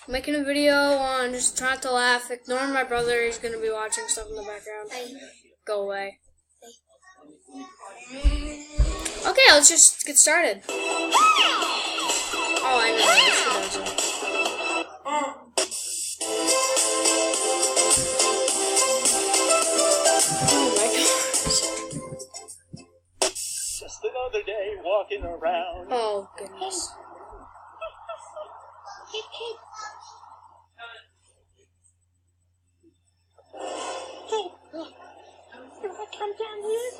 Making a video on just trying to laugh. Ignore my brother. He's going to be watching stuff in the background. Go away. Okay, let's just get started. Oh, I know this. Oh my gosh. Just another day walking around. Oh, goodness. Come down here.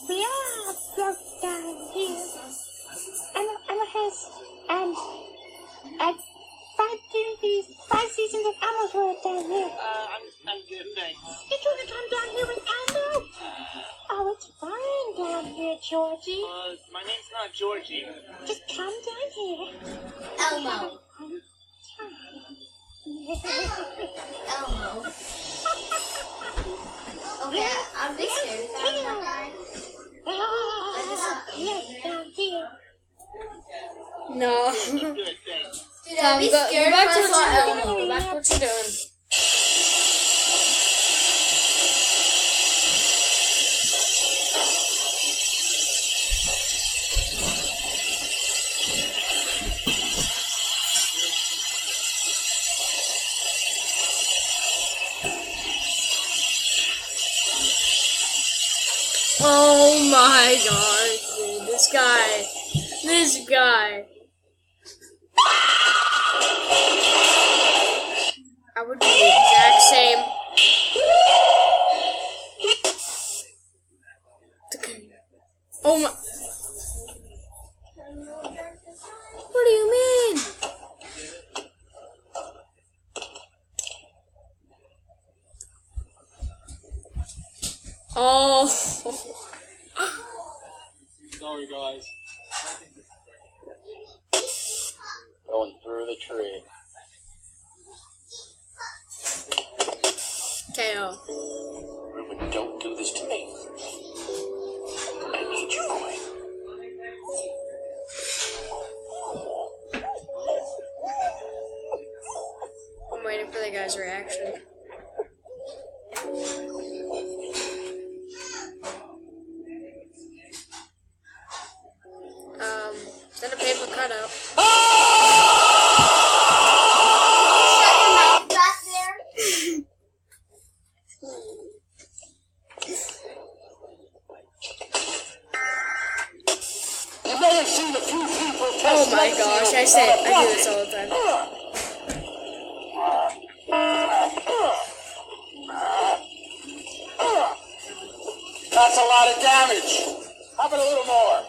We all go down here. I'm a host. And 5 seasons of Elmo's World down here. I'm good, thanks. You want to come down here with Elmo? Oh, it's fine down here, Georgie. My name's not Georgie. Just come down here. Elmo. Elmo. Okay, I'm big scared. Yes, down here. No. Good, thanks. Dude, I'd be Go scared back if to I what saw you're Elmo. doing. Go back to what you're doing. Oh my gosh, dude, this guy. I would do the exact same. Oh my. What do you mean? Oh. Sorry, guys. Going through the tree. KO. Ruben, don't do this to me. I need you away. I'm waiting for the guy's reaction. Is that a paper cutout? Shut your mouth back there. You may have seen a few people test Oh my gosh, I do this all the time. That's a lot of damage. How about a little more?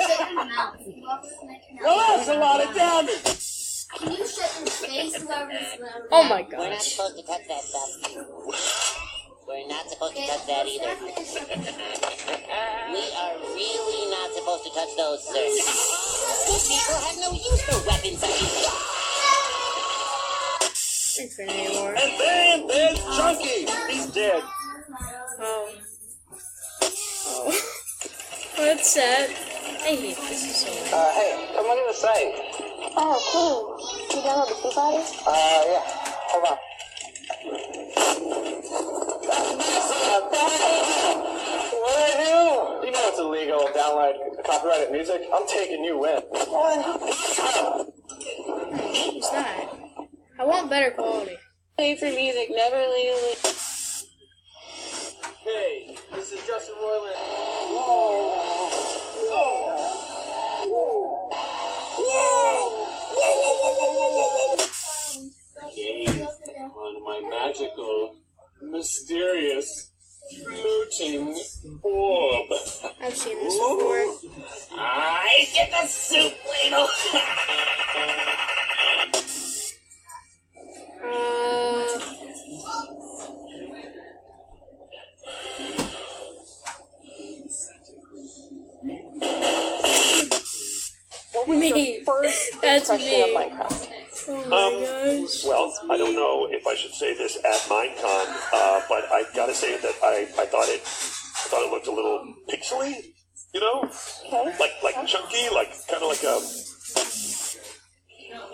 Shut your mouth. Whoever's making Well, out. that's a lot of damage. Can you shut your face, whoever's Oh my We're not gosh. supposed to touch that stuff. We're not supposed to touch that either. We are really not supposed to touch those, sir. These people have no use for weapons such as Infinity War. And then there's Chunky. He's dead. Oh. What's that? I hate this so much. Hey, come on to the site. Oh, cool. You download the Foo Fighters? Yeah. Hold on. What I do? You know it's illegal. Download copyrighted music. I'm taking you in. It's not. I want better quality. Pay for music, never legally. Hey, this is Justin Roiland. Gaze on my magical, mysterious, floating orb. I've seen this before. I get the soup ladle. Me. First That's impression of me. Minecraft. Well, I don't know if I should say this at Minecon, but I gotta say that I thought it looked a little pixely, you know, like chunky, like kind of like a.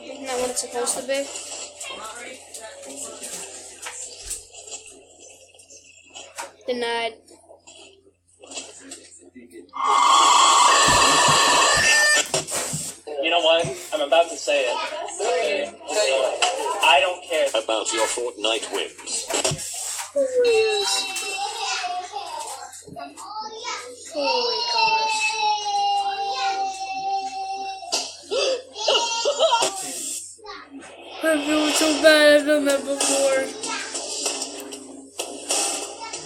Isn't that what it's supposed to be? Denied. You know what? I'm about to say it. I don't care About your Fortnite wins. Holy gosh. I feel so bad. I've done that before.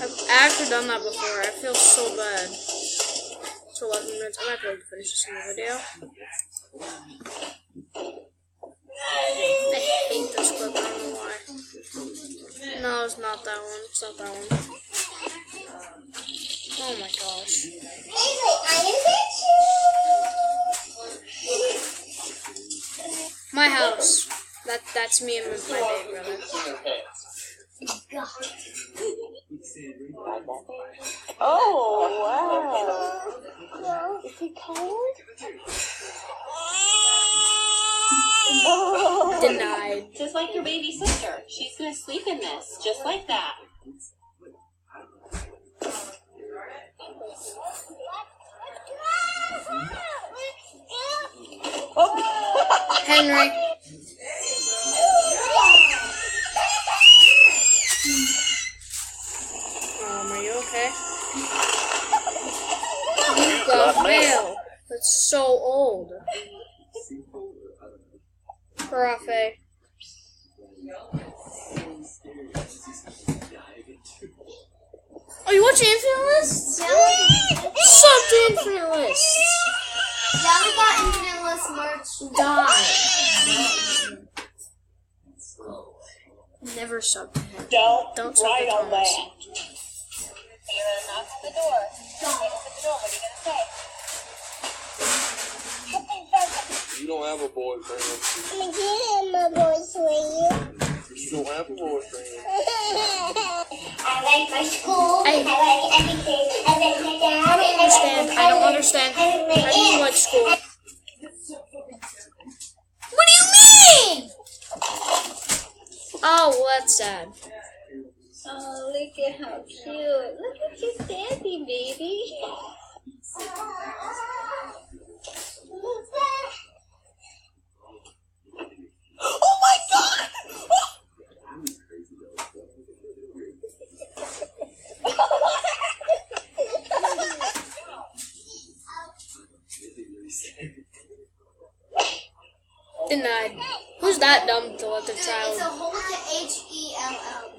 I've actually done that before. I feel so bad. It's 11 minutes. I might be able to finish this in the video. I hate this clip. I don't know why. No, it's not that one. It's not that one. Oh my gosh. My house. That's me and my big brother. Oh, wow. Is he cold? Denied. Just like your baby sister. She's gonna sleep in this, just like that. Henry. Are you okay? You got mail. That's so old. Parafe. Oh, you watching Infinite Lists? Suck to Infinite Lists. Now we got Infinite List merch. Die. Never sub to him. Don't sub to Thomas. You're gonna knock at the door. Knock at the door. What are you gonna say? You don't have a boyfriend. I'm getting my boyfriend. You don't have a boyfriend. I like my school. Hey. I like everything. I like my dad. I don't understand. I don't understand. How do you like school? What do you mean? Oh, well, that's sad. Oh, look at how cute. Look at you standing, baby. Oh my god! Denied. Who's that dumb to let the It's child? a whole to HELL.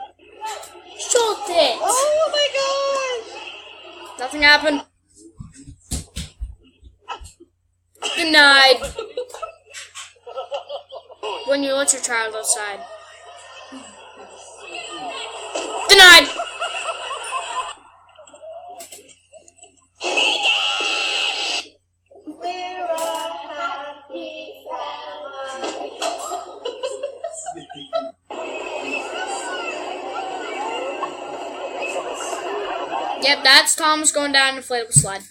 Shut it! Oh my god! Nothing happened. Denied. When you let your child outside. Denied. We're all happy Yep, that's Thomas going down an inflatable slide.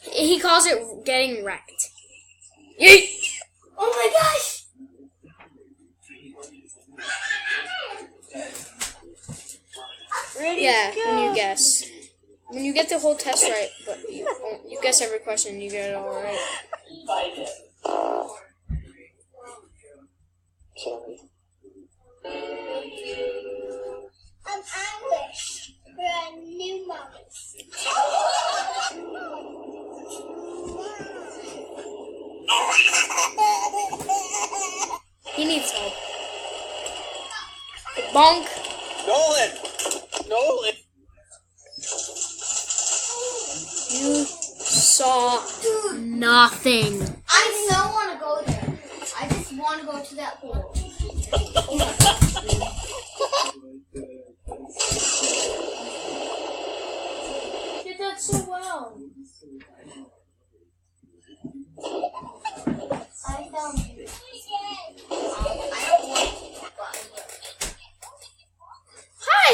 He calls it getting wrecked. Yeet! Oh my gosh! Yeah, when you guess. When you get the whole test right, but you guess every question and you get it all right. Sorry. I'm Irish. We're a new moment. He needs help. Bonk. Nolan! Nolan! You saw nothing. I so want to go there. I just want to go to that pool. You did that so well. I found you.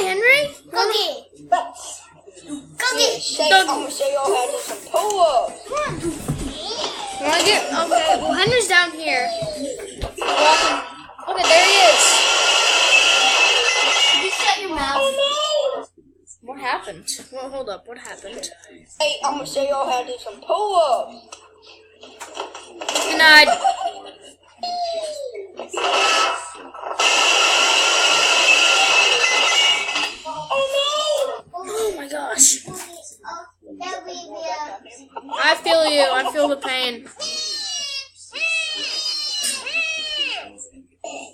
Henry? Cookie. Cookie. I'm gonna show y'all how to do some pull-ups. Wanna get okay? Well, Henry's down here. Walking. Okay, there he is. You shut your mouth. What happened? Well, hold up. What happened? Hey, I'm gonna show y'all how to do some pull-ups. Denied. Oh my gosh. I feel you. I feel the pain.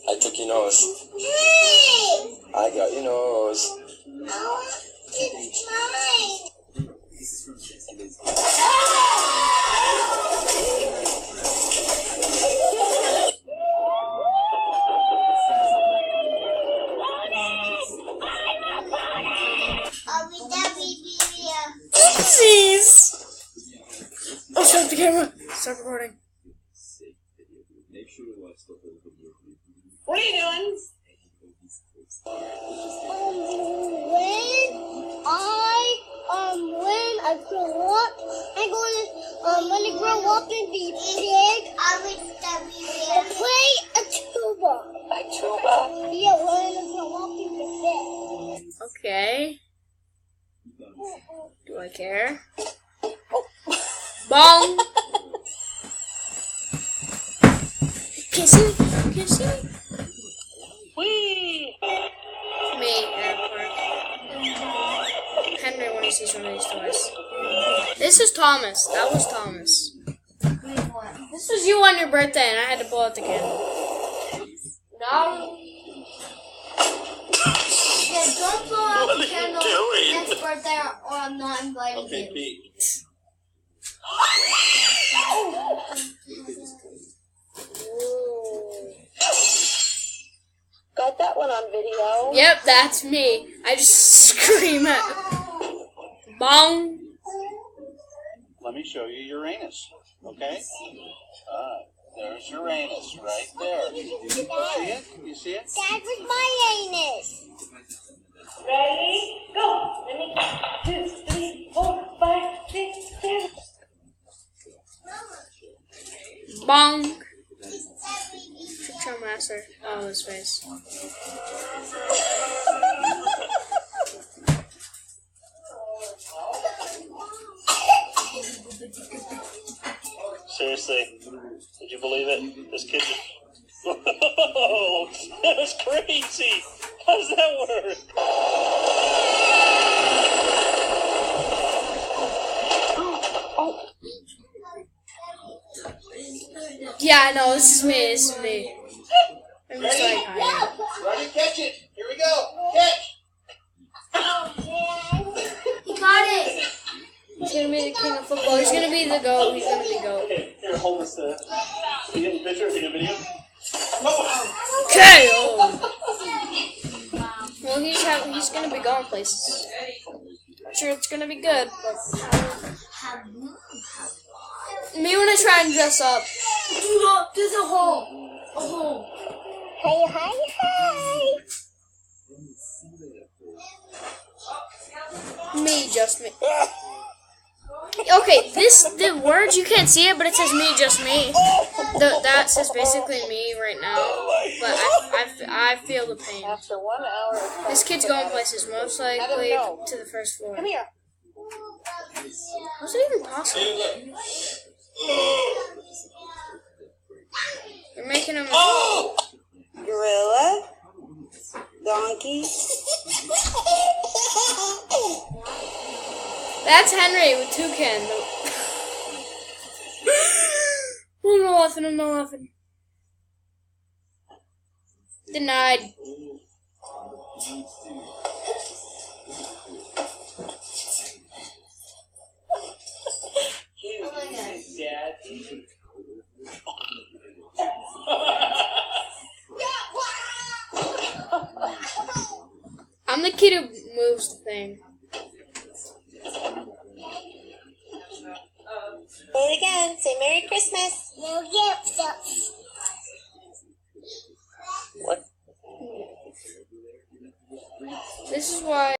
I took your nose. I got your nose. Jeez. Oh, stop the camera. Stop recording. What are you doing? When I grow up, I'm gonna when I grow up and be big, I will play a tuba. A tuba? Yeah, when I grow up and be big. Okay. Do I care? Bong. Can't see me. Can't see me. Whee! Me, airport. Henry when he sees one of these toys. This is Thomas. That was Thomas. This was you on your birthday, and I had to pull out the candle. No. Yeah, don't blow out What the are you candle doing? next birthday or I'm not inviting you. Pete. Got that one on video. Yep, that's me. I just scream at Bong. Let me show you Uranus, okay? There's Uranus right there. You see it? You see it? That was my anus. Ready? Go! Let me 2, 3, 4, 5, 6, 7. Bong. Control master. Oh, his face. Seriously, did you believe it? This kid just... Whoa, that was crazy. How does that work? Yeah, I know. This is me. This is me. I'm just like hiding. Ready? Catch it. Here we go. Catch. He got it. He's gonna be the king of football. He's gonna be the GOAT. He's gonna be GOAT. Okay, here, hold this. You get a picture? You get a video? Okay. Oh. Well, he's gonna be going places. Sure, it's gonna be good. But me when I try and dress up. There's a hole. A hole. Hey, hi, hi. Me, just me. Okay, the words, you can't see it, but it says me, just me. That says basically me right now. But I feel the pain. After 1 hour of This kid's going places, most likely to the first floor. Come here. How's it even possible? You're making him. Gorilla. Donkey. That's Henry with toucan. I'm not laughing. I'm not laughing. Denied. I'm the kid who moves the thing. Say it again. Say Merry Christmas. No gifts. What? This is why